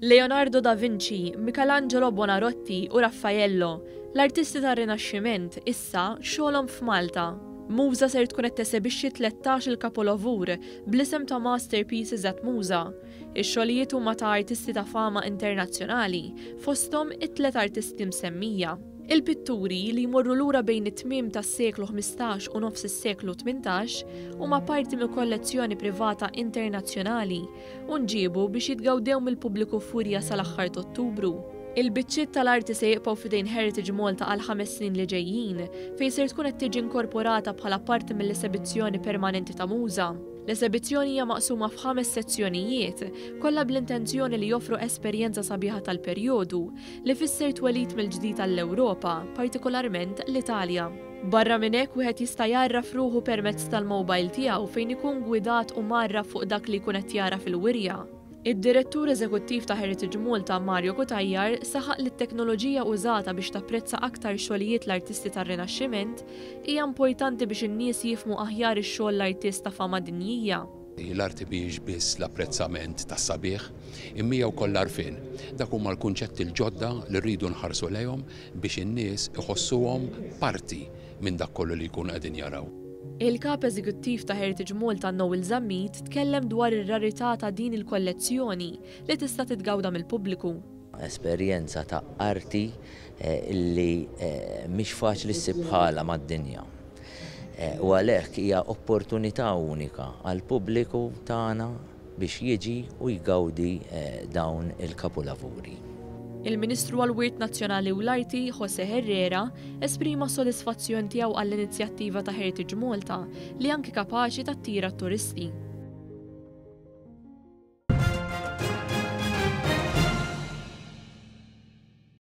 Leonardo da Vinci, Michelangelo Buonarroti u Raffaello, l-artisti tar-Rinaxximent issa xogħolhom f'Malta. Muża ser tkun qed tesebixxi 13 kapolavur bl-isem ta' Masterpieces at Muża. Ix-xogħlijiet huma ta' artisti ta' fama internazzjonali, fosthom it-tliet artisti msemmija. Il-pitturi li jmorru lura bejn it-tmiem tas-seklu 15 u nofs is-seklu 18 huma parti mill kollezzjoni privata internazzjonali u nġiebu biex jitgawdew mill-pubbliku furja sal-aħħar ta' Ottubru. Il-biċċiet tal-arti se jibqgħu f'idejn Heritage Malta għal 5 snin li ġejjin fejn se tkun qed tiġi inkorporata bħala parti mill-esibizzjoni permanenti ta' Muża. L-esibizzjoni hija maqsuma f'5 sezzjonijiet, kollha bl-intenzjoni li joffru esperjenza sabiħa tal-perjodu li fisser twelid mill-ġdid tal-Ewropa, partikolarment l-Italja. Barra minn hekk wieħed jista' jarraf ruħu permezz tal-mowbajl tiegħu fejn ikun gwidat u marraf fuq dak li jkun qed jara fil-wirja. Id-direttur eżekuttiv ta' Heritage Malta Mario Kutajjar saħaq li t-teknoloġija użata biex tapprezza aktar xogħlijiet l-artisti tar-Rinaxximent hija importanti biex in-nies jifhmu aħjar ix-xogħol l-artist ta' fama dinjija. L-arti biex biss l-apprezzament tas-sabiħ imma wkoll għarfien. Dak huma l-kunċetti l-ġodda li rridu nħarsu lejhom biex in-nies iħossuhom parti minn dak kollu li jkunu qegħdin jaraw. Il-kap eżekuttiv ta' Heritage Malta Noel Zammit tkellem dwar ir-rarità ta' din il-kollezzjoni li tista' titgawda mill-pubbliku. Esperjenza ta' arti li mhix faċli ssib bħalha mad-dinja. U għalhekk hija opportunità unika għall-pubbliku tagħna biex jiġi u jgawdi dawn il-kapolavuri. Il-Ministru għall-Wirt Nazzjonali u l-Arti, José Herrera, esprima s-sodisfazzjon tiegħu għall-inizjattiva ta' Heritage Malta li anki kapaċi tattira t-turisti.